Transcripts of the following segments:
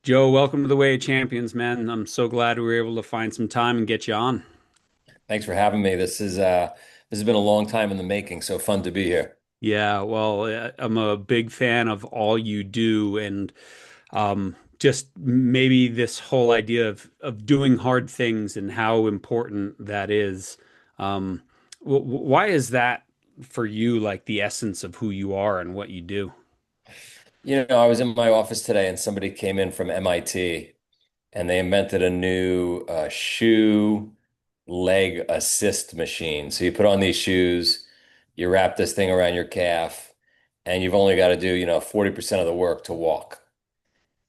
Joe, welcome to the Way of Champions, man. I'm so glad we were able to find some time and get you on. Thanks for having me. This has been a long time in the making, so fun to be here. Yeah, well, I'm a big fan of all you do, and just maybe this whole idea of doing hard things and how important that is. Why is that for you, like the essence of who you are and what you do? I was in my office today and somebody came in from MIT and they invented a new shoe leg assist machine. So you put on these shoes, you wrap this thing around your calf, and you've only got to do, 40% of the work to walk.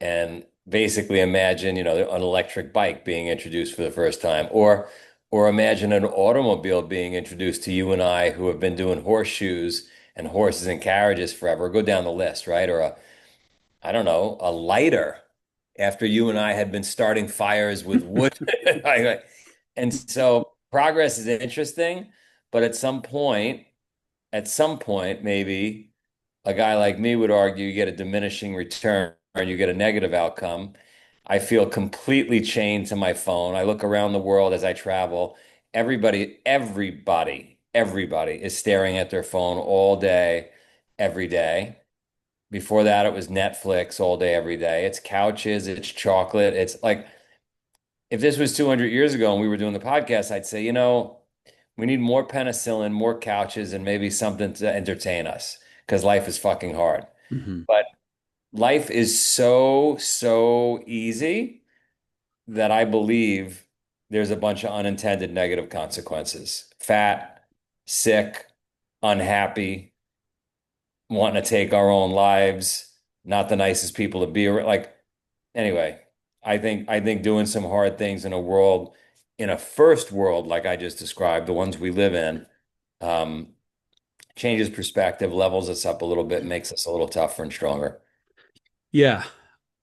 And basically imagine, an electric bike being introduced for the first time, or imagine an automobile being introduced to you and I who have been doing horseshoes and horses and carriages forever. Go down the list, right? Or I don't know, a lighter after you and I had been starting fires with wood. And so progress is interesting, but at some point, maybe a guy like me would argue you get a diminishing return, you get a negative outcome. I feel completely chained to my phone. I look around the world as I travel. Everybody is staring at their phone all day, every day. Before that, it was Netflix all day, every day. It's couches, it's chocolate. It's like if this was 200 years ago and we were doing the podcast, I'd say, we need more penicillin, more couches, and maybe something to entertain us because life is fucking hard. Hmm. But life is so, so easy that I believe there's a bunch of unintended negative consequences. Fat, sick, unhappy, wanting to take our own lives, not the nicest people to be around. Like, anyway, I think doing some hard things in a first world like I just described, the ones we live in, um, changes perspective, levels us up a little bit, makes us a little tougher and stronger. Yeah,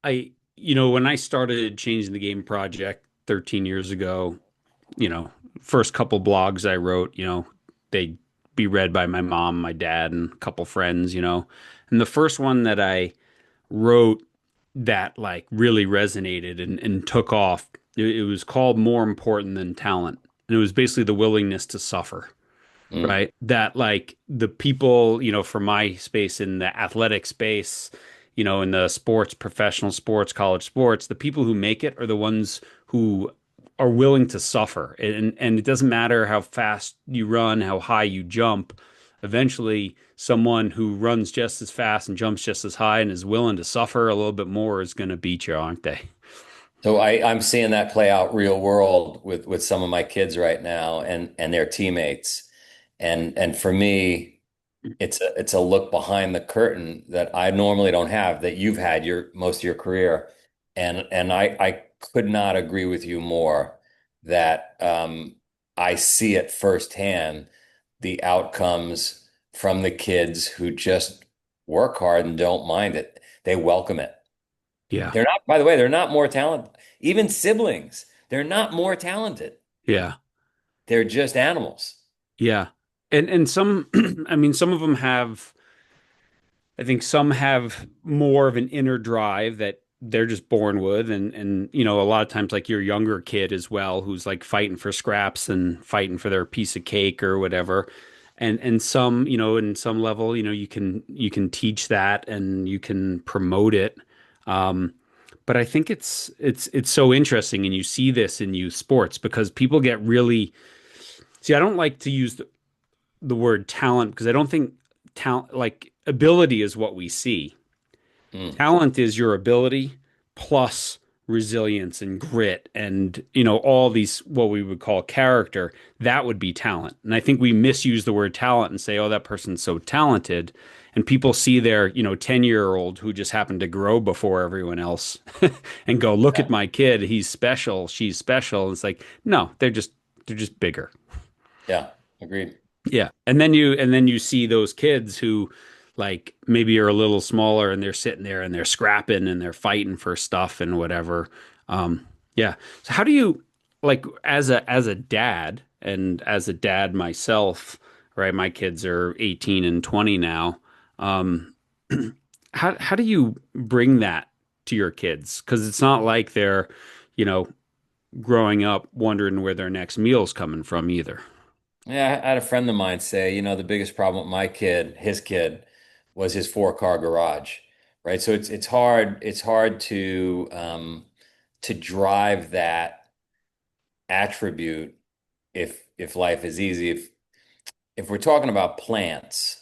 when I started Changing the Game project 13 years ago, first couple blogs I wrote, they'd be read by my mom, my dad, and a couple friends. And the first one that I wrote that like really resonated and took off, it was called More Important Than Talent. And it was basically the willingness to suffer, Mm. right? That like the people, from my space in the athletic space, in the sports, professional sports, college sports, the people who make it are the ones who are willing to suffer. And it doesn't matter how fast you run, how high you jump. Eventually, someone who runs just as fast and jumps just as high and is willing to suffer a little bit more is going to beat you, aren't they? So I'm seeing that play out real world with some of my kids right now and their teammates. And for me, it's a look behind the curtain that I normally don't have, that you've had your most of your career. And I could not agree with you more that I see it firsthand, the outcomes from the kids who just work hard and don't mind it. They welcome it. Yeah. They're not, by the way, they're not more talented. Even siblings, they're not more talented. Yeah. They're just animals. Yeah. And some I mean some of them have I think some have more of an inner drive that they're just born with and a lot of times like your younger kid as well who's like fighting for scraps and fighting for their piece of cake or whatever. And some, in some level, you can teach that and you can promote it. But I think it's so interesting and you see this in youth sports because people get really see, I don't like to use the word talent because I don't think talent like ability is what we see. Mm. Talent is your ability plus resilience and grit and all these what we would call character. That would be talent. And I think we misuse the word talent and say, "Oh, that person's so talented." And people see their, 10-year-old who just happened to grow before everyone else and go, "Look Yeah, at my kid. He's special. She's special." And it's like, "No, they're just bigger." yeah, agreed. Yeah. And then you see those kids who like maybe are a little smaller and they're sitting there and they're scrapping and they're fighting for stuff and whatever. Yeah. So how do you like as a dad and as a dad myself, right? My kids are 18 and 20 now. Um how do you bring that? to your kids? Because it's not like they're, you know, growing up wondering where their next meal's coming from either. Yeah, I had a friend of mine say, the biggest problem with my kid, his kid, was his four-car garage, right? So it's hard to drive that attribute if life is easy. If we're talking about plants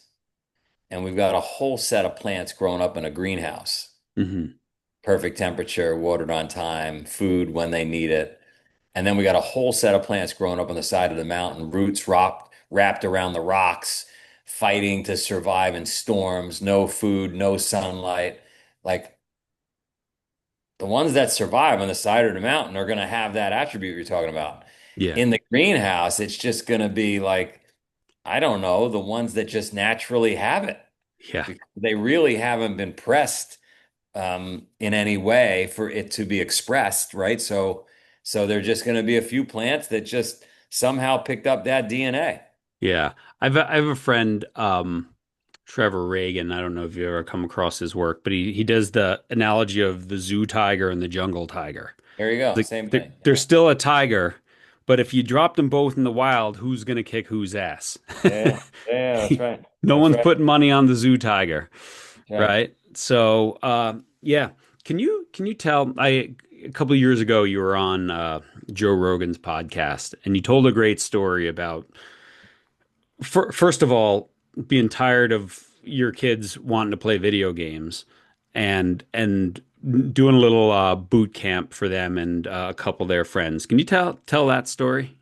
and we've got a whole set of plants growing up in a greenhouse, Hmm. perfect temperature, watered on time, food when they need it. And then we got a whole set of plants growing up on the side of the mountain, roots wrapped around the rocks, fighting to survive in storms, no food, no sunlight. Like the ones that survive on the side of the mountain are going to have that attribute you're talking about. Yeah. In the greenhouse, it's just going to be like, I don't know, the ones that just naturally have it Yeah. because they really haven't been pressed in any way for it to be expressed, right? So there are just going to be a few plants that just somehow picked up that DNA. Yeah. I have a friend, Trevor Reagan. I don't know if you ever come across his work, but he does the analogy of the zoo tiger and the jungle tiger. There you go. Like Same thing. they're still a tiger, but if you dropped them both in the wild, who's gonna kick whose ass? Yeah, yeah, that's right. No That's one's right. putting money on the zoo tiger, That's right. right? So, yeah. Can you tell? A couple of years ago, you were on Joe Rogan's podcast, and you told a great story about first of all being tired of your kids wanting to play video games, and doing a little boot camp for them and a couple of their friends. Can you tell that story?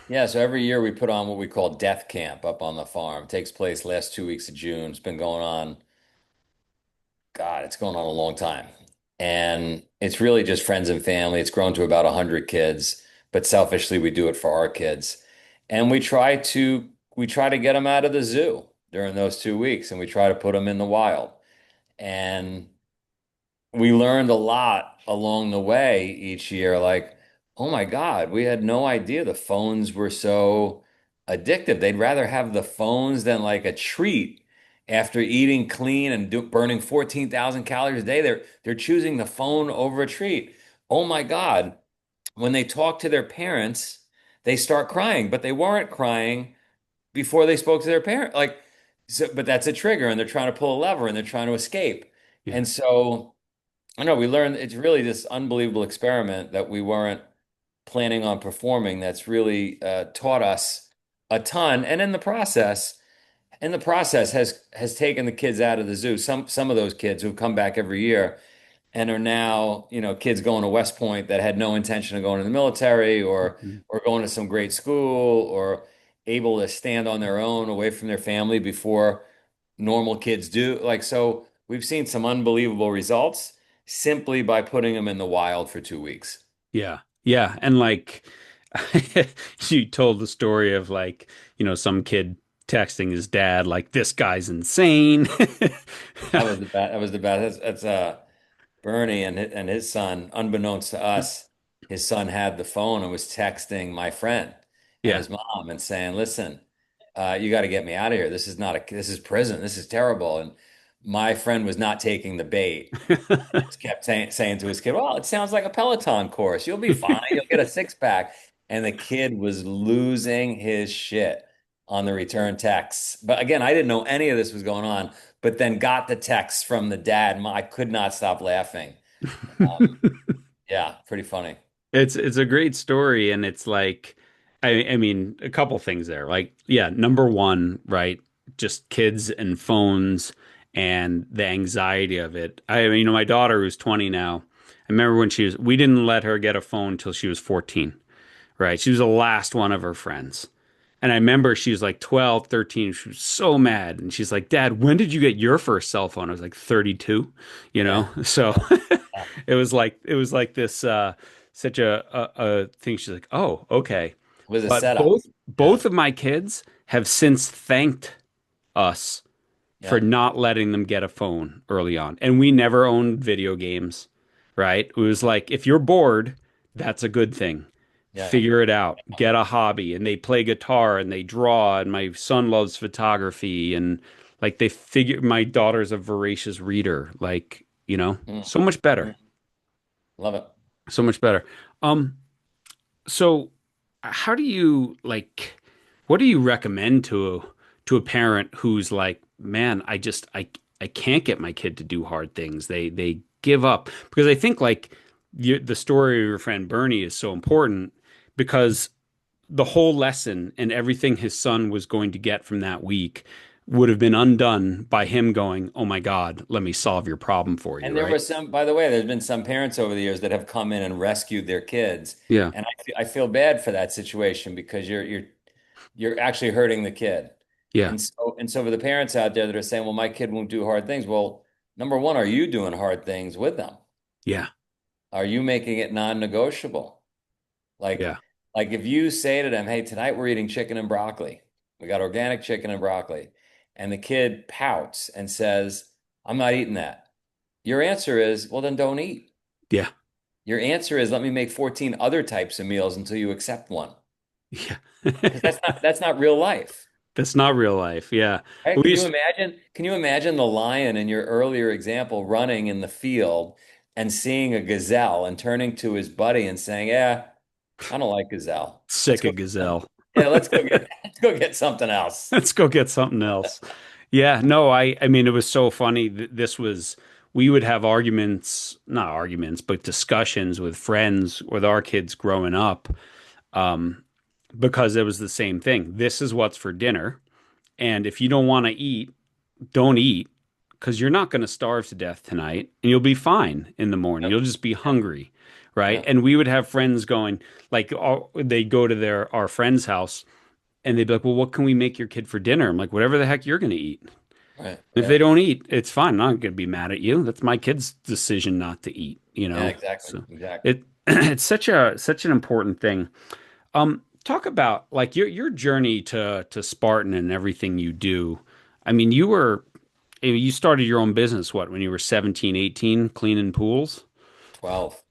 Yeah, so every year we put on what we call Death Camp up on the farm. It takes place last 2 weeks of June. It's been going on, God, it's going on a long time. And it's really just friends and family. It's grown to about 100 kids, but selfishly we do it for our kids. And we try to get them out of the zoo during those 2 weeks and we try to put them in the wild. And we learned a lot along the way each year. Like, oh my God, we had no idea the phones were so addictive. They'd rather have the phones than like a treat after eating clean and burning 14,000 calories a day. They're choosing the phone over a treat. Oh my God. When they talk to their parents, they start crying, but they weren't crying before they spoke to their parent. Like, so, but that's a trigger, and they're trying to pull a lever and they're trying to escape. Yeah. And so I know we learned it's really this unbelievable experiment that we weren't planning on performing that's really taught us a ton. And in the process has taken the kids out of the zoo. Some of those kids who've come back every year and are now, kids going to West Point that had no intention of going to the military Mhm. or going to some great school or able to stand on their own away from their family before normal kids do. Like, so we've seen some unbelievable results simply by putting them in the wild for 2 weeks. Yeah. Yeah. And like you told the story of like, some kid texting his dad like this guy's insane. That was the best. That's Bernie and his son, unbeknownst to us, his son had the phone and was texting my friend and Yeah. his mom and saying, "Listen, you got to get me out of here. This is prison. This is terrible." And my friend was not taking the bait. Just kept saying to his kid, "Well, it sounds like a Peloton course. You'll be fine. You'll get a six pack." And the kid was losing his shit on the return texts. But again, I didn't know any of this was going on, but then got the text from the dad. I could not stop laughing. Yeah, pretty funny. It's a great story, and it's like, I mean, a couple things there. Like, yeah, number one, right? Just kids and phones and the anxiety of it. I mean, my daughter who's 20 now. I remember when we didn't let her get a phone till she was 14, right? She was the last one of her friends. And I remember she was like 12, 13. She was so mad. And she's like, Dad, when did you get your first cell phone? I was like 32, you Yeah, know? So yeah. it was like this such a thing. She's like, oh, okay. It was a But setup. Yeah, both of my kids have since thanked us for yeah, not letting them get a phone early on. And we never owned video games, right? It was like, if you're bored, that's a good thing. yeah, Figure it out, get a hobby. And they play guitar and they draw. And my son loves photography. And like my daughter's a voracious reader. Like, you know? Mm, So much better. mm. Love it. So much better. Um, so how do you like what do you recommend to a parent who's like, man, I can't get my kid to do hard things. They give up because I think like the story of your friend Bernie is so important because the whole lesson and everything his son was going to get from that week would have been undone by him going, "Oh my God, let me solve your problem for you," And there were right? some, by the way, there's been some parents over the years that have come in and rescued their kids. Yeah. And I feel bad for that situation because you're actually hurting the kid. Yeah. And so for the parents out there that are saying, well, my kid won't do hard things. Well, number one, are you doing hard things with them? Yeah. Are you making it non-negotiable? Like, Yeah. like if you say to them, hey, tonight we're eating chicken and broccoli. We got organic chicken and broccoli. And the kid pouts and says, I'm not eating that. Your answer is, well, then don't eat. Yeah. Your answer is, let me make 14 other types of meals until you accept one. Yeah. Because that's not real life. That's not real life. Yeah. Right? We Can you used imagine? Can you imagine the lion in your earlier example running in the field and seeing a gazelle and turning to his buddy and saying, yeah, I don't like gazelle. Let's sick go of get some. gazelle. Yeah, let's go get something else. Let's go get something else. Yeah, no, I mean it was so funny. This was we would have arguments, not arguments, but discussions with friends with our kids growing up, um, because it was the same thing. This is what's for dinner, and if you don't want to eat, don't eat because you're not going to starve to death tonight and you'll be fine in the morning. Yep. You'll just be Yeah. hungry, right? Yeah. And we would have friends going like they'd go to our friend's house and they'd be like, "Well, what can we make your kid for dinner?" I'm like, "Whatever the heck you're going to eat." Right. If they Right. don't eat, it's fine. I'm not going to be mad at you. That's my kid's decision not to eat, you Yeah, know? exactly. So Exactly. it it's such an important thing. Talk about like your journey to Spartan and everything you do. I mean, you started your own business what when you were 17, 18, cleaning pools? 12.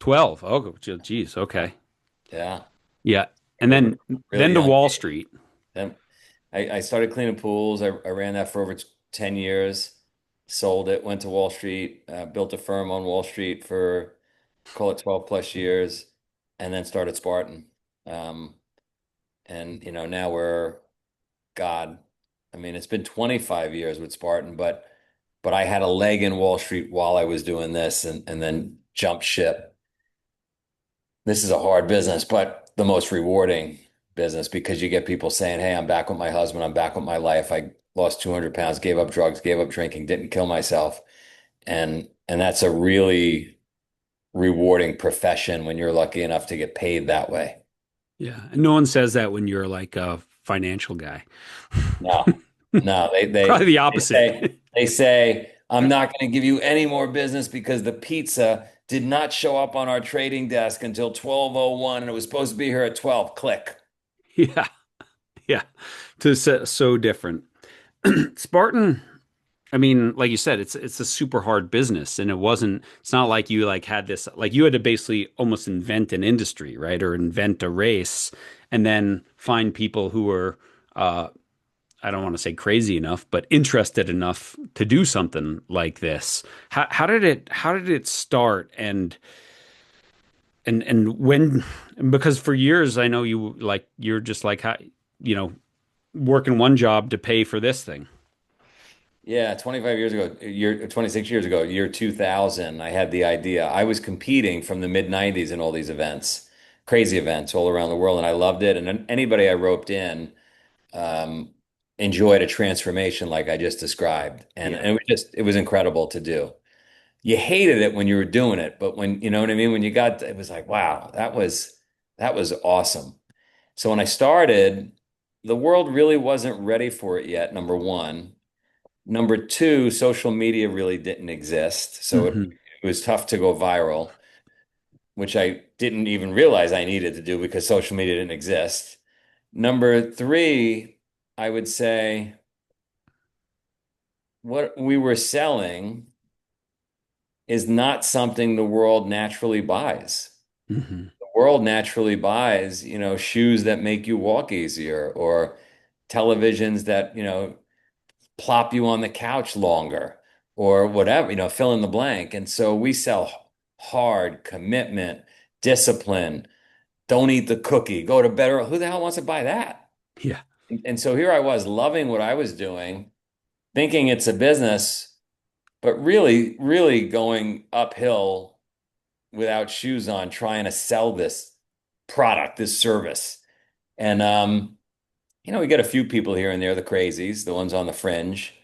12. Oh, geez. Yeah. Okay. Yeah. Yeah. And It was a then really to young Wall age. Street. Then I started cleaning pools. I ran that for over 10 years, sold it, went to Wall Street, built a firm on Wall Street for, call it 12 plus years, and then started Spartan. Um, and, now God, I mean, it's been 25 years with Spartan, but I had a leg in Wall Street while I was doing this and then jumped ship. This is a hard business, but the most rewarding business because you get people saying, hey, I'm back with my husband. I'm back with my life. I lost 200 pounds, gave up drugs, gave up drinking, didn't kill myself. And that's a really rewarding profession when you're lucky enough to get paid that way. Yeah. And no one says that when you're like a financial guy. No, no, they Probably they the they opposite. say they say I'm not going to give you any more business because the pizza did not show up on our trading desk until 12:01 and it was supposed to be here at 12. Click. Yeah. Yeah. So different. Spartan, I mean, like you said, it's a super hard business and it's not like you like had this like you had to basically almost invent an industry, right? Or invent a race and then find people who were I don't want to say crazy enough, but interested enough to do something like this. How did it start and when because for years I know you're just like how you know working one job to pay for this thing. Yeah, 25 years ago, 26 years ago, year 2000, I had the idea. I was competing from the mid 90s in all these events, crazy events all around the world, and I loved it. And anybody I roped in um, enjoyed a transformation like I just described. And Yeah. it was incredible to do. You hated it when you were doing it, but when, you know what I mean? When you got, it was like, wow, that was awesome. So when I started, the world really wasn't ready for it yet, number one. Number two, social media really didn't exist. So it, Hmm. it was tough to go viral, which I didn't even realize I needed to do because social media didn't exist. Number three, I would say what we were selling is not something the world naturally buys. Hmm. The world naturally buys, shoes that make you walk easier or televisions that, plop you on the couch longer. or whatever, fill in the blank. And so we sell hard, commitment, discipline, don't eat the cookie, go to bed early. Who the hell wants to buy that? Yeah. And so here I was loving what I was doing, thinking it's a business, but really, really going uphill without shoes on, trying to sell this product, this service. And we get a few people here and there, the crazies, the ones on the fringe.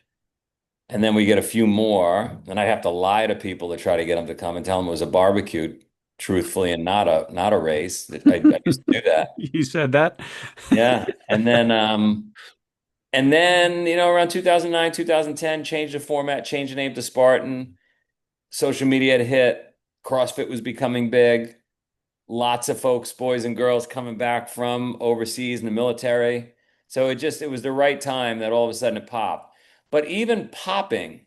And then we get a few more, and I have to lie to people to try to get them to come and tell them it was a barbecue, truthfully, and not a race. I used to do that. You said that? Yeah. And then, around 2009, 2010, changed the format, changed the name to Spartan. Social media had hit. CrossFit was becoming big. Lots of folks, boys and girls, coming back from overseas in the military. So it was the right time that all of a sudden it popped. But even popping,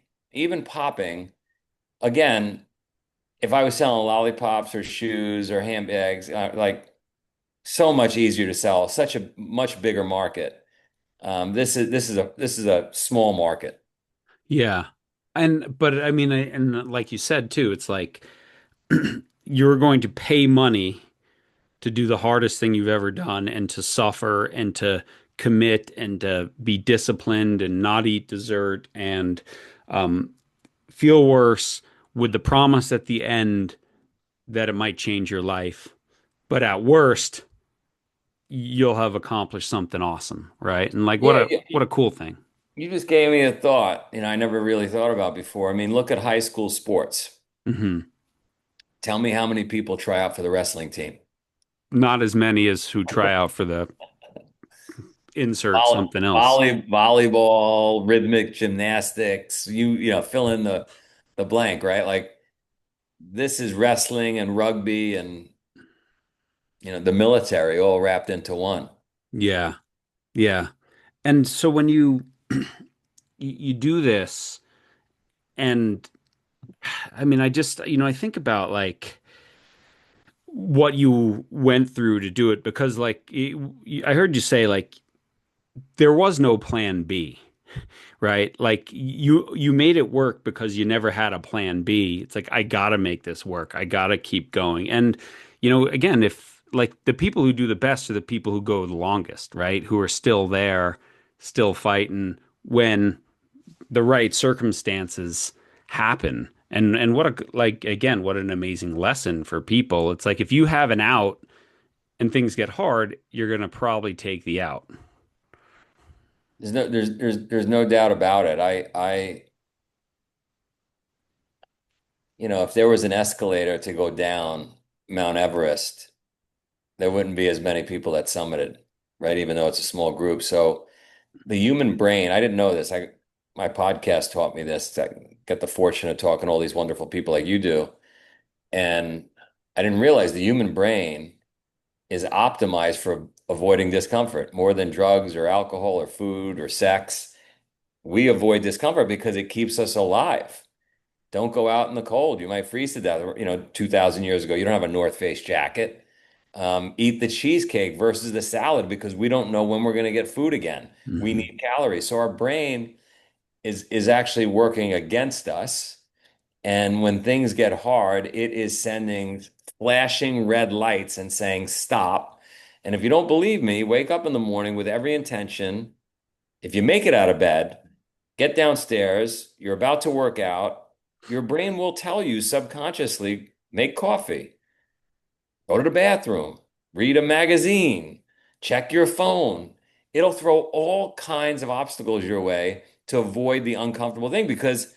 again, if I was selling lollipops or shoes or handbags, like so much easier to sell, such a much bigger market. This is a small market. Yeah. But I mean, and like you said too, it's like you're going to pay money to do the hardest thing you've ever done and to suffer and to commit and to be disciplined and not eat dessert and um, feel worse with the promise at the end that it might change your life. But at worst, you'll have accomplished something awesome, right? And like Yeah, what a cool thing. you just gave me a thought, I never really thought about before. I mean, look at high school sports. Hmm. Tell me how many people try out for the wrestling team. Not as many as who try out for the insert something else. Volleyball, rhythmic gymnastics, fill in the blank, right? Like this is wrestling and rugby and the military all wrapped into one. Yeah. Yeah. And so when you do this and I mean I just I think about like what you went through to do it because I heard you say like there was no plan B, right? Like you made it work because you never had a plan B. It's like I gotta make this work. I gotta keep going. And again, if like the people who do the best are the people who go the longest, right? Who are still there, still fighting when the right circumstances happen. And what a like again, what an amazing lesson for people. It's like if you have an out and things get hard, you're gonna probably take the out. There's no doubt about it. If there was an escalator to go down Mount Everest, there wouldn't be as many people that summited, right? Even though it's a small group. So the human brain, I didn't know this. My podcast taught me this. I get the fortune of talking to all these wonderful people like you do. And I didn't realize the human brain is optimized for avoiding discomfort more than drugs or alcohol or food or sex. We avoid discomfort because it keeps us alive. Don't go out in the cold. You might freeze to death. 2,000 years ago, you don't have a North Face jacket. Eat the cheesecake versus the salad because we don't know when we're going to get food again. We Hmm. need calories. So our brain is actually working against us. And when things get hard, it is sending flashing red lights and saying, stop. And if you don't believe me, wake up in the morning with every intention. If you make it out of bed, get downstairs, you're about to work out, your brain will tell you subconsciously, make coffee, go to the bathroom, read a magazine, check your phone. It'll throw all kinds of obstacles your way to avoid the uncomfortable thing because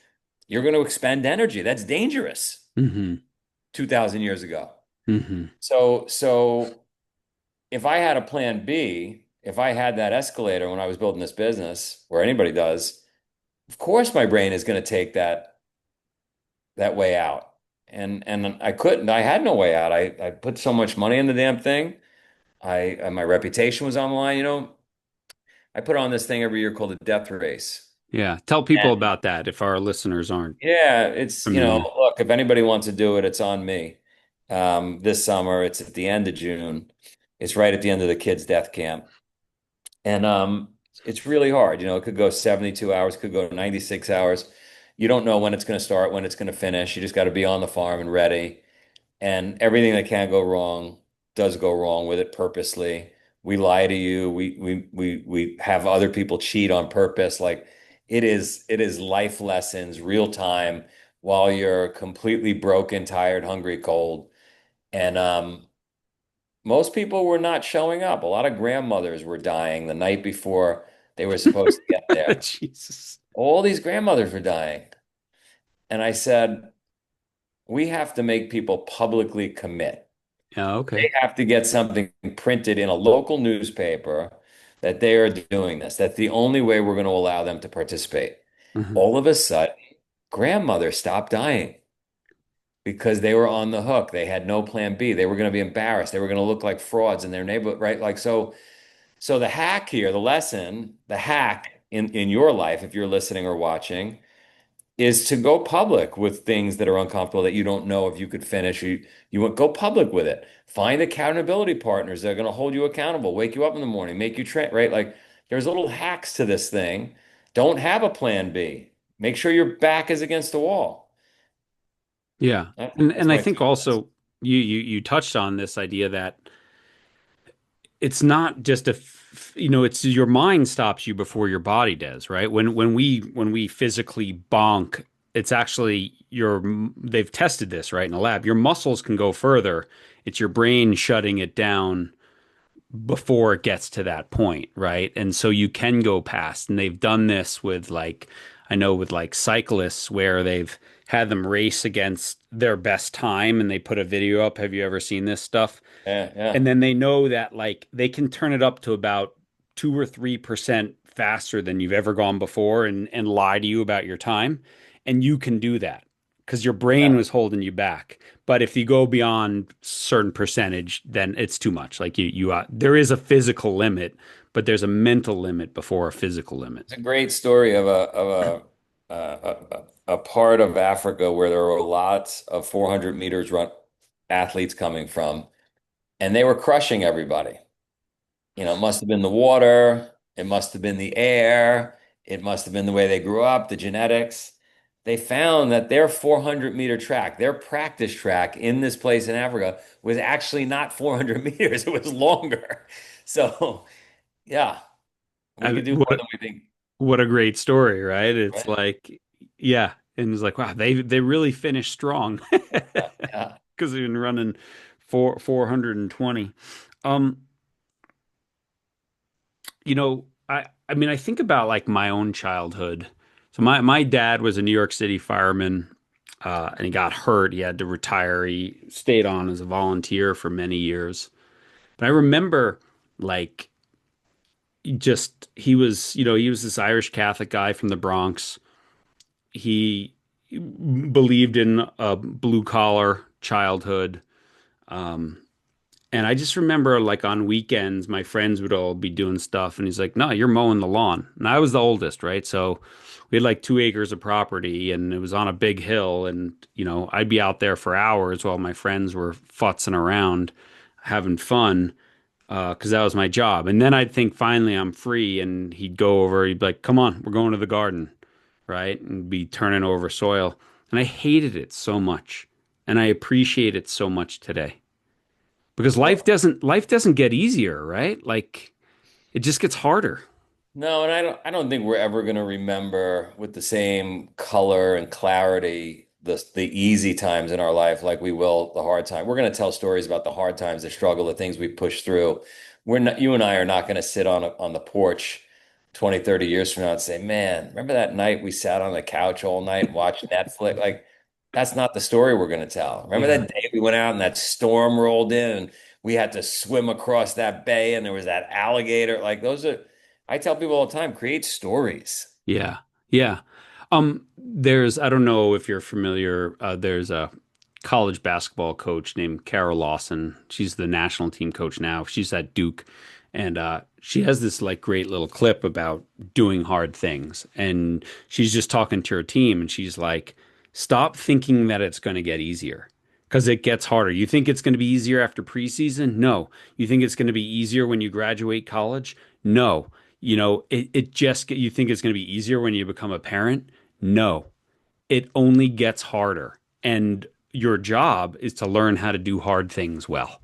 you're going to expend energy. That's dangerous Hmm. 2,000 years ago. Hmm. So if I had a plan B, if I had that escalator when I was building this business, where anybody does, of course my brain is going to take that way out. And I couldn't. I had no way out. I put so much money in the damn thing. My reputation was on the line. I put on this thing every year called the Death Race. Yeah. Tell people about that if our listeners aren't Yeah, familiar. look, if anybody wants to do it, it's on me. This summer, it's at the end of June. It's right at the end of the kids' death camp. And it's really hard. It could go 72 hours, could go 96 hours. You don't know when it's going to start, when it's going to finish. You just got to be on the farm and ready. And everything that can go wrong does go wrong with it purposely. We lie to you. We have other people cheat on purpose. Like it is life lessons, real time, while you're completely broken, tired, hungry, cold. And most people were not showing up. A lot of grandmothers were dying the night before they were supposed to get there. Jesus. All these grandmothers were dying. And I said, we have to make people publicly commit. Yeah, They okay. have to get something printed in a local newspaper that they are doing this. That's the only way we're going to allow them to participate. Mhm. All of a sudden, grandmothers stopped dying because they were on the hook. They had no plan B. They were going to be embarrassed. They were going to look like frauds in their neighborhood, right? Like so the hack here, the lesson, the hack in your life, if you're listening or watching, is to go public with things that are uncomfortable that you don't know if you could finish. You want go public with it. Find accountability partners that are going to hold you accountable, wake you up in the morning, make you train, right? Like there's little hacks to this thing. Don't have a plan B. Make sure your back is against the wall. Yeah. That's And I my think 2 cents. also you touched on this idea that it's not just it's your mind stops you before your body does, right? When we physically bonk, it's actually they've tested this, right, in a lab. Your muscles can go further. It's your brain shutting it down before it gets to that point, right? And so you can go past. And they've done this with I know with like cyclists where they've had them race against their best time and they put a video up. Have you ever seen this stuff? Yeah, yeah. And then they know that like they can turn it up to about 2 or 3% faster than you've ever gone before and lie to you about your time. And you can do that because your brain Yeah. was holding you back. But if you go beyond certain percentage, then it's too much. Like there is a physical limit, but there's a mental limit before a physical limit. It's a great story of a part of Africa where there were lots of 400 meters run athletes coming from, and they were crushing everybody. It must have been the water, it must have been the air, it must have been the way they grew up, the genetics. They found that their 400-meter track, their practice track in this place in Africa, was actually not 400 meters, it was longer. So, yeah, we I, could do more what than we think. what a great story, right? It's Right? like, yeah, and it's like, wow, they really finished strong Yeah, yeah. because they've been running 420. Um, I mean, I think about like my own childhood. So my dad was a New York City fireman, and he got hurt. He had to retire. He stayed on as a volunteer for many years. But I remember like he was this Irish Catholic guy from the Bronx. He believed in a blue collar childhood. Um, And I just remember like on weekends, my friends would all be doing stuff. And he's like, no, you're mowing the lawn. And I was the oldest, right? So we had like 2 acres of property and it was on a big hill. And, I'd be out there for hours while my friends were futzing around having fun, because that was my job. And then I'd think finally I'm free. And he'd go over, he'd be like, come on, we're going to the garden, right? And be turning over soil. And I hated it so much. And I appreciate it so much today because Well, life doesn't get easier, right? Like it just gets harder. no, and I don't think we're ever going to remember with the same color and clarity the easy times in our life like we will the hard time. We're going to tell stories about the hard times, the struggle, the things we push through. You and I are not going to sit on the porch 20, 30 years from now and say, "Man, remember that night we sat on the couch all night and watched Netflix?" Like that's not the story we're going to tell. Remember Yeah. that day we went out and that storm rolled in and we had to swim across that bay and there was that alligator. Like those are I tell people all the time, create stories. Yeah. Yeah. I don't know if you're familiar, there's a college basketball coach named Carol Lawson. She's the national team coach now. She's at Duke. And she has this like great little clip about doing hard things. And she's just talking to her team and she's like, stop thinking that it's going to get easier because it gets harder. You think it's going to be easier after preseason? No. You think it's going to be easier when you graduate college? No. You think it's going to be easier when you become a parent? No. it only gets harder. And your job is to learn how to do hard things well,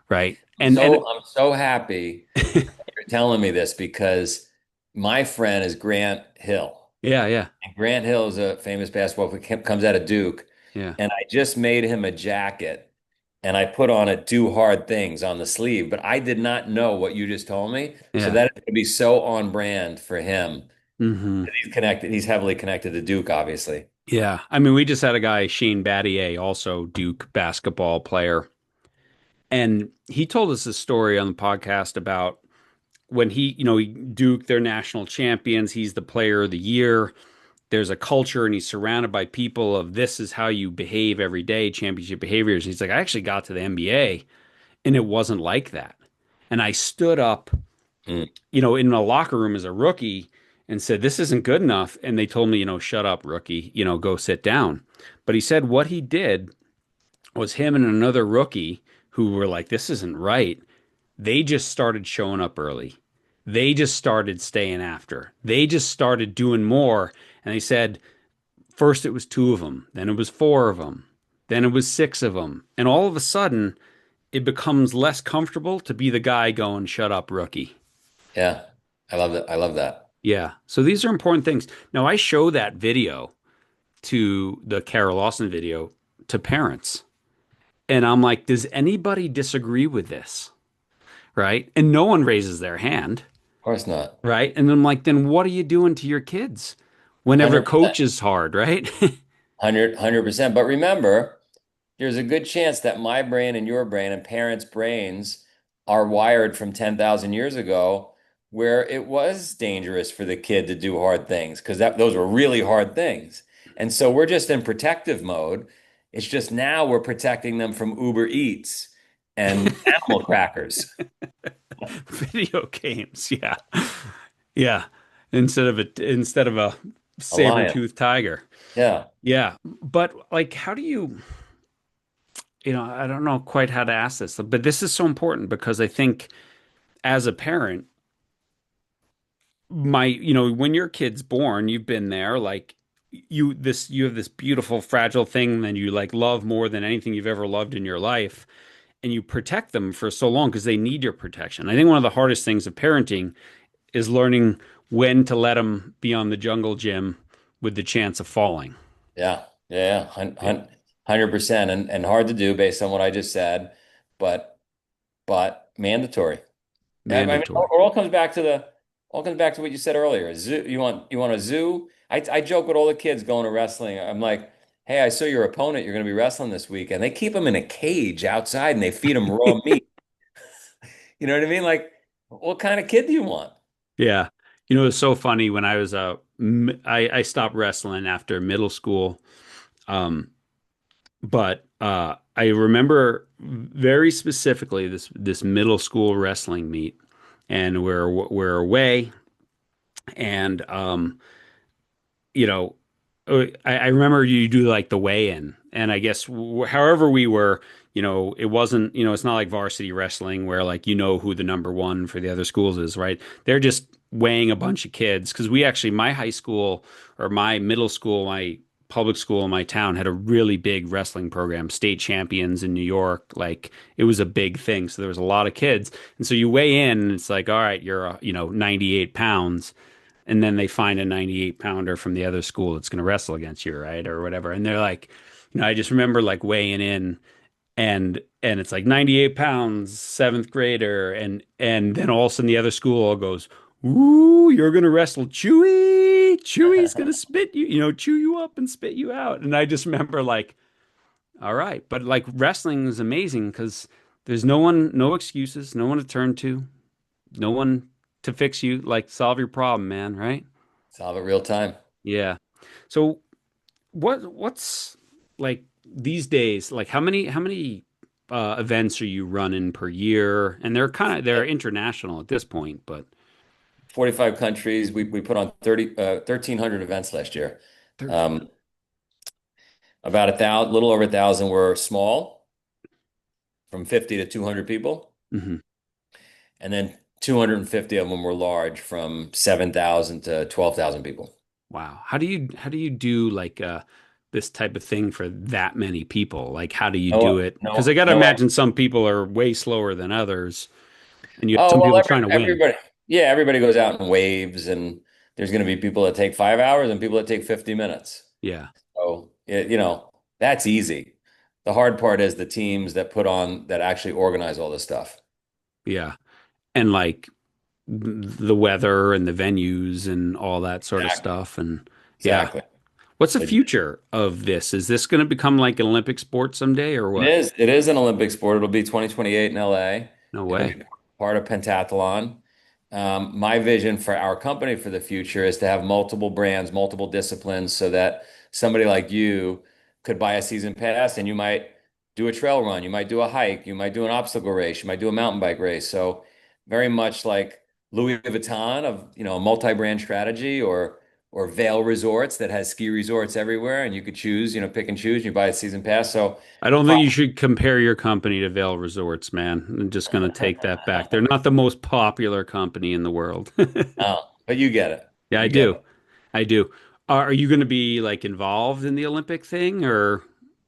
right? And I'm so happy you're telling me this because my friend is Grant Hill. yeah, yeah, And Grant Hill is a famous basketball player, comes out of Duke. yeah, And I just made him a jacket and I put on it "Do Hard Things" on the sleeve, but I did not know what you just told me. So yeah. that is going to be so on brand for him. Hmm. He's connected, he's heavily connected to Duke, obviously. Yeah. I mean, we just had a guy, Shane Battier, also Duke basketball player. And he told us a story on the podcast about when Duke, they're national champions. He's the player of the year. There's a culture and he's surrounded by people of this is how you behave every day, championship behaviors. He's like, I actually got to the NBA and it wasn't like that. And I stood up, Mm, in a locker room as a rookie and said, this isn't good enough. And they told me, shut up, rookie, go sit down. But he said what he did was him and another rookie who were like, this isn't right. They just started showing up early. They just started staying after. They just started doing more. And they said, first it was two of them, then it was four of them, then it was six of them. And all of a sudden, it becomes less comfortable to be the guy going, shut up, rookie. yeah, I love that. I love that. Yeah. So these are important things. Now, I show that video to the Carol Lawson video to parents. And I'm like, does anybody disagree with this? Right. And no one raises their hand. Of course not. Right. And I'm like, then what are you doing to your kids whenever 100%. coach is hard? Right. 100%. But remember, there's a good chance that my brain and your brain and parents' brains are wired from 10,000 years ago where it was dangerous for the kid to do hard things because that those were really hard things. And so we're just in protective mode. It's just now we're protecting them from Uber Eats and animal crackers. Video games. Yeah. Yeah. Instead of a A lion. saber-toothed tiger. Yeah. Yeah. But like, how do I don't know quite how to ask this, but this is so important because I think as a parent, when your kid's born, you've been there, like you have this beautiful, fragile thing that you like love more than anything you've ever loved in your life, and you protect them for so long because they need your protection. I think one of the hardest things of parenting is learning when to let them be on the jungle gym with the chance of falling. Yeah. Yeah. Yeah. 100% and hard to do based on what I just said, but mandatory. I mean, Mandatory. it all comes back to what you said earlier. A zoo, you want a zoo? I joke with all the kids going to wrestling. I'm like, hey, I saw your opponent. You're going to be wrestling this week, and they keep them in a cage outside and they feed them raw meat. You know what I mean? Like, what kind of kid do you want? Yeah. It was so funny when I was I stopped wrestling after middle school. Um, but I remember very specifically this middle school wrestling meet, and we're away, and you know, I remember you do like the weigh-in, and I guess however we were, it wasn't, it's not like varsity wrestling where like who the number one for the other schools is, right? They're just weighing a bunch of kids because we actually, my high school or my middle school, my public school in my town had a really big wrestling program, state champions in New York. Like it was a big thing. So there was a lot of kids. And so you weigh in and it's like, all right, you're, 98 pounds. And then they find a 98 pounder from the other school that's going to wrestle against you, right? Or whatever. And they're like, I just remember like weighing in and it's like 98 pounds, seventh grader. And then all of a sudden the other school all goes, ooh, you're going to wrestle Chewy. Chewy's going to spit you, chew you up and spit you out. And I just remember like, all right. But like wrestling is amazing because there's no one, no excuses, no one to turn to, no one to fix you, like solve your problem, man, right? Solve it real time. Yeah. So what's like these days, like how many events are you running per year? And they're international at this point, but 45 countries. We put on 1,300 events last year. 13. Um, about 1,000, little over 1,000 were small, from 50 to 200 people. Hmm. And then 250 of them were large, from 7,000 to 12,000 people. Wow. How do you do like this type of thing for that many people? Like, how do you do No, it? Because I no, got to no. imagine some people are way slower than others, and you have Oh, some well, people trying to win. everybody, yeah, everybody goes out in waves, and there's going to be people that take 5 hours and people that take 50 minutes. Yeah, So, that's easy. The hard part is the teams that that actually organize all this stuff. yeah, and like the weather and the venues and all that sort of Exactly. stuff. And yeah, Exactly. what's the It, future of this? Is this going to become like an Olympic sport someday, or it what? is. It is an Olympic sport. It'll be 2028 in LA. No It'll way. be part of pentathlon. My vision for our company for the future is to have multiple brands, multiple disciplines, so that somebody like you could buy a season pass and you might do a trail run, you might do a hike, you might do an obstacle race, you might do a mountain bike race. So very much like Louis Vuitton of, a multi-brand strategy or Vail Resorts that has ski resorts everywhere and you could choose, pick and choose, you buy a season pass. So I don't think you should compare your company to Vail Resorts, man. I'm just going to take that back. They're not the most popular company in the world. but you get it. Yeah, I You get do. it. I do. Are you going to be like involved in the Olympic thing or?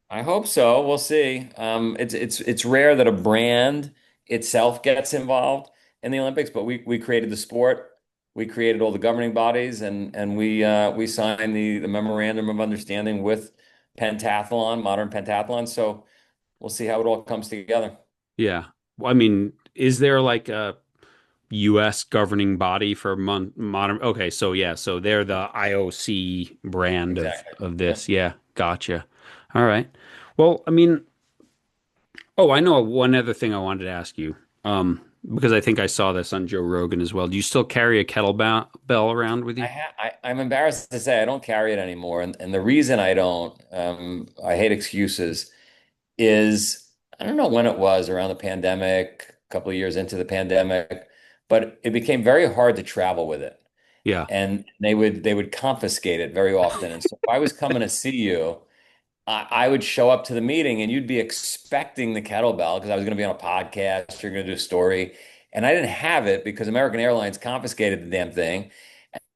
I hope so. We'll see. It's rare that a brand itself gets involved in the Olympics, but we created the sport, we created all the governing bodies, and we signed the memorandum of understanding with pentathlon, modern pentathlon. So we'll see how it all comes together. Yeah. Well, I mean, is there like a U.S. governing body for modern? Okay, so yeah, so they're the IOC brand Exactly. of Yep. this. Yeah, gotcha. All right. Well, I mean, oh, I know one other thing I wanted to ask you. Because I think I saw this on Joe Rogan as well. Do you still carry a kettlebell bell around with you? I'm embarrassed to say I don't carry it anymore, and the reason I don't, I hate excuses, is I don't know when it was around the pandemic, a couple of years into the pandemic, but it became very hard to travel with it. Yeah. And they would confiscate it very often. And so if I was coming to see you, I would show up to the meeting and you'd be expecting the kettlebell because I was going to be on a podcast, you're going to do a story. And I didn't have it because American Airlines confiscated the damn thing.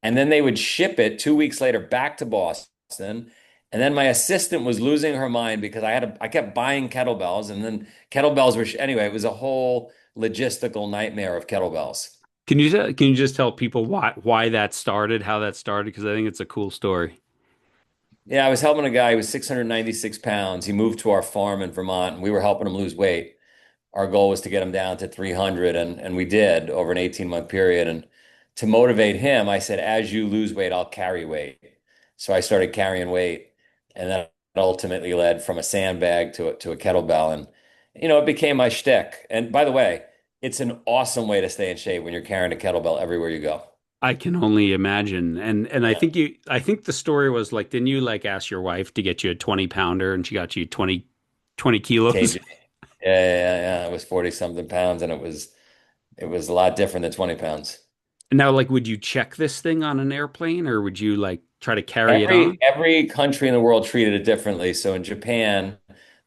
And then they would ship it 2 weeks later back to Boston. And then my assistant was losing her mind because I kept buying kettlebells, and then kettlebells were, anyway, it was a whole logistical nightmare of kettlebells. Can you just tell people why that started, how that started? Because I think it's a cool story. Yeah, I was helping a guy who was 696 pounds. He moved to our farm in Vermont, and we were helping him lose weight. Our goal was to get him down to 300, and we did over an 18-month period. And to motivate him, I said, as you lose weight, I'll carry weight. So I started carrying weight, and that ultimately led from a sandbag to a kettlebell. And, it became my shtick. And by the way, it's an awesome way to stay in shape when you're carrying a kettlebell everywhere you go. I can only imagine. And Yeah. I think the story was like, didn't you like ask your wife to get you a 20 pounder and she got you 20 kilos? KG. Yeah. It was 40 something pounds, and it was a lot different than 20 pounds. Now, like, would you check this thing on an airplane or would you like try to carry it Every on? every country in the world treated it differently. So in Japan,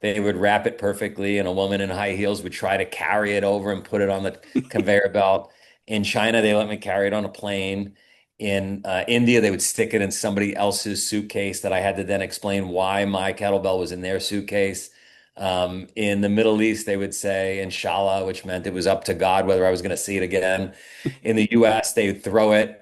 they would wrap it perfectly, and a woman in high heels would try to carry it over and put it on the conveyor belt. In China, they let me carry it on a plane. In India, they would stick it in somebody else's suitcase that I had to then explain why my kettlebell was in their suitcase. In the Middle East, they would say inshallah, which meant it was up to God whether I was going to see it again. In the US, they would throw it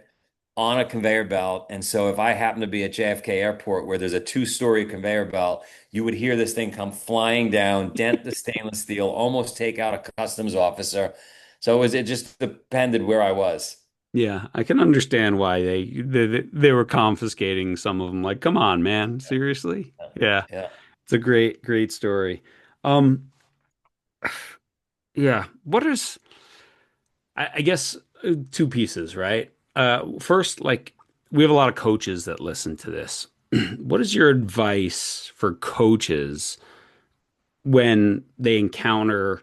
on a conveyor belt. And so if I happen to be at JFK Airport where there's a two-story conveyor belt, you would hear this thing come flying down, dent the stainless steel, almost take out a customs officer. So it just depended where I was. Yeah, I can understand why they were confiscating some of them. Like, come on, man, seriously? Yeah, Yeah. it's a great story. Um, yeah. What is I guess two pieces, right? First, like we have a lot of coaches that listen to this. What is your advice for coaches when they encounter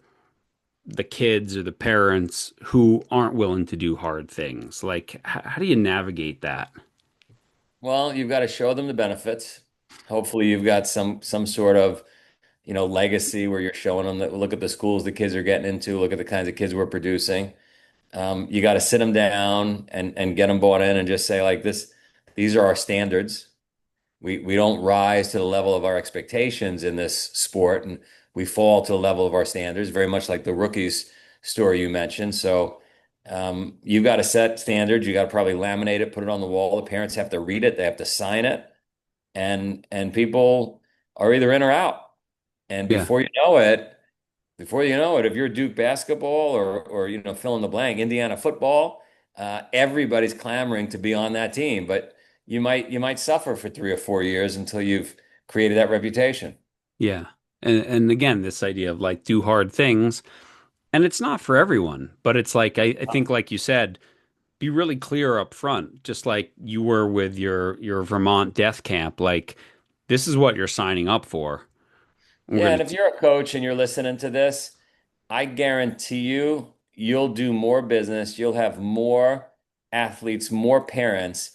the kids or the parents who aren't willing to do hard things? Like, how do you navigate that? Well, you've got to show them the benefits. Hopefully you've got some sort of, legacy where you're showing them that look at the schools the kids are getting into, look at the kinds of kids we're producing. You got to sit them down and get them bought in and just say like this, these are our standards. We don't rise to the level of our expectations in this sport, and we fall to the level of our standards, very much like the rookies story you mentioned. So you've got to set standards. You got to probably laminate it, put it on the wall. The parents have to read it, they have to sign it, and people are either in or out. And Yeah. before you know it, if you're Duke basketball or fill in the blank, Indiana football, everybody's clamoring to be on that team. But you might suffer for 3 or 4 years until you've created that reputation. Yeah. And again, this idea of like do hard things, and it's not for everyone, but it's like I think like you said, be really clear up front, just like you were with your Vermont death camp. Like this is what you're signing up for. We're Yeah, gonna and if you're a coach and you're listening to this, I guarantee you'll do more business, you'll have more athletes, more parents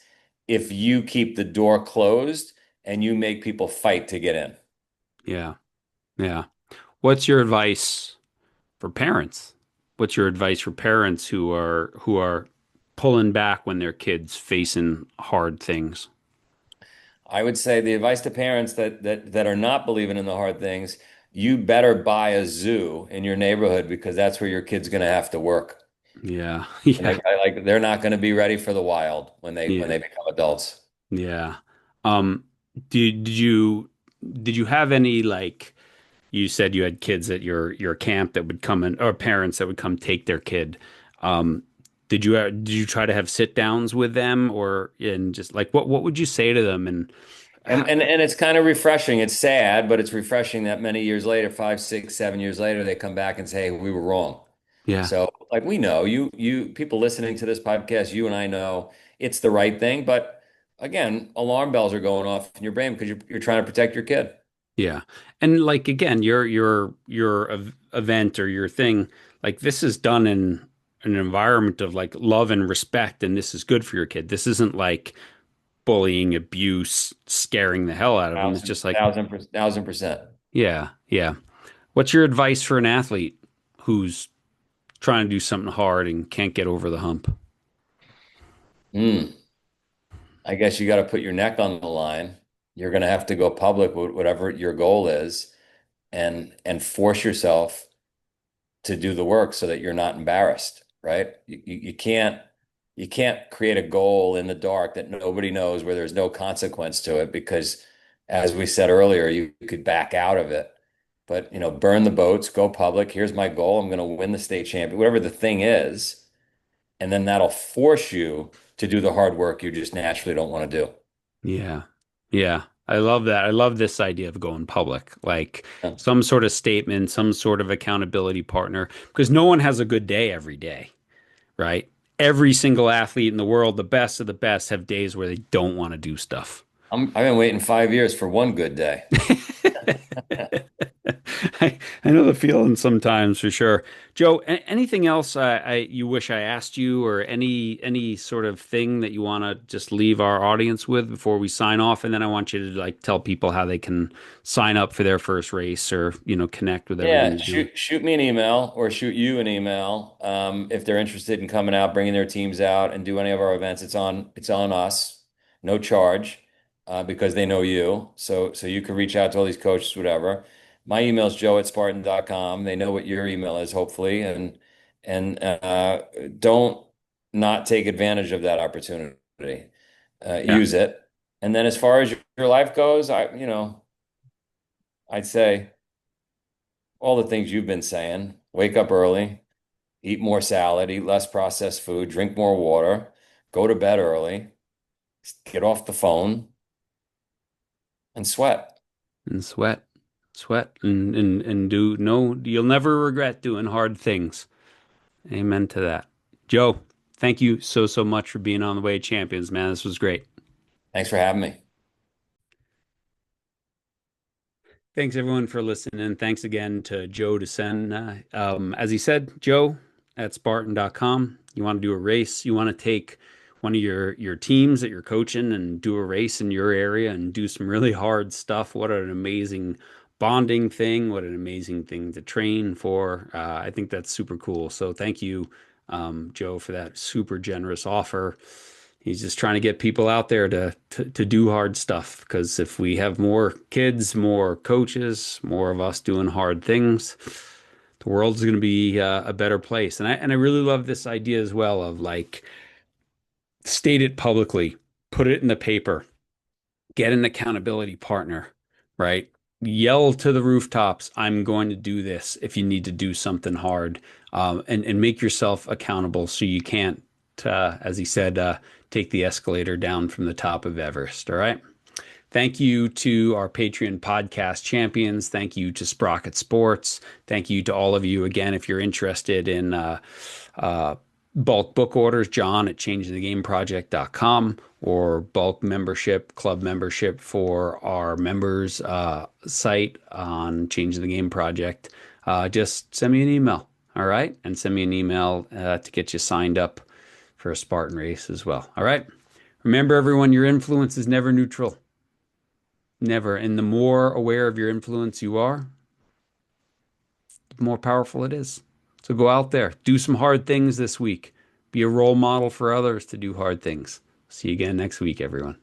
if you keep the door closed and you make people fight to get in. yeah, yeah. What's your advice for parents? What's your advice for parents who are pulling back when their kids facing hard things? I would say the advice to parents that are not believing in the hard things, you better buy a zoo in your neighborhood because that's where your kid's going to have to work. Yeah, And yeah, they're not going to be ready for the wild when they yeah, become adults. yeah. Um, did you have any like you said you had kids at your camp that would come in or parents that would come take their kid. Um, did you try to have sit downs with them or and just like what would you say to them and And how, and it's kind of refreshing. It's sad, but it's refreshing that many years later, 5, 6, 7 years later, they come back and say, "Hey, we were wrong." yeah, So, like we know, you people listening to this podcast, you and I know it's the right thing, but again, alarm bells are going off in your brain because you're trying to protect your kid. yeah. And like again, your event or your thing, like this is done in an environment of like love and respect and this is good for your kid. This isn't like bullying, abuse, scaring the hell out of them. It's Thousand, just like, thousand, 1,000%. yeah, yeah. What's your advice for an athlete who's trying to do something hard and can't get over the hump? Mm. I guess you got to put your neck on the line. You're going to have to go public with whatever your goal is and force yourself to do the work so that you're not embarrassed, right? You can't create a goal in the dark that nobody knows where there's no consequence to it because as we said earlier, you could back out of it. But, burn the boats, go public. Here's my goal. I'm going to win the state champion, whatever the thing is. And then that'll force you to do the hard work you just naturally don't want to do. Yeah. Yeah. I love that. I love this idea of going public, like Yeah. some sort of statement, some sort of accountability partner, because no one has a good day every day, right? Every single athlete in the world, the best of the best, have days where they don't want to do stuff. I've been waiting 5 years for one good day. I know the feeling sometimes for sure. Joe, anything else you wish I asked you, or any sort of thing that you want to just leave our audience with before we sign off? And then I want you to like tell people how they can sign up for their first race or connect with everything Yeah, you're doing. shoot me an email or shoot you an email if they're interested in coming out, bringing their teams out, and do any of our events. It's on us, no charge, because they know you. So you can reach out to all these coaches, whatever. My email is joe@spartan.com. They know what your email is, hopefully, and don't not take advantage of that opportunity. Yeah, Use it. And then as far as your life goes, I'd say all the things you've been saying. Wake up early, eat more salad, eat less processed food, drink more water, go to bed early, get off the phone, and sweat. and sweat, and do no. You'll never regret doing hard things. Amen to that. Joe, thank you so much for being on the Way of Champions, man. This was great. Thanks for having me. Thanks everyone for listening. Thanks again to Joe Sena. As he said, Joe at Spartan.com. You want to do a race, you want to take one of your teams that you're coaching and do a race in your area and do some really hard stuff. What an amazing bonding thing. What an amazing thing to train for. I think that's super cool. So thank you, Joe, for that super generous offer. He's just trying to get people out there to do hard stuff. Because if we have more kids, more coaches, more of us doing hard things, the world's going to be a better place. And I really love this idea as well of like state it publicly, put it in the paper, get an accountability partner, right? Yell to the rooftops, I'm going to do this if you need to do something hard, and make yourself accountable so you can't, as he said, take the escalator down from the top of Everest. All right. Thank you to our Patreon podcast champions. Thank you to Sprocket Sports. Thank you to all of you again. If you're interested in uh, bulk book orders, John at changingthegameproject.com, or bulk membership, club membership for our members site on Changing the Game Project, just send me an email. All right. And send me an email to get you signed up for a Spartan race as well. All right. Remember, everyone, your influence is never neutral. Never. And the more aware of your influence you are, the more powerful it is. So go out there, do some hard things this week. Be a role model for others to do hard things. See you again next week, everyone.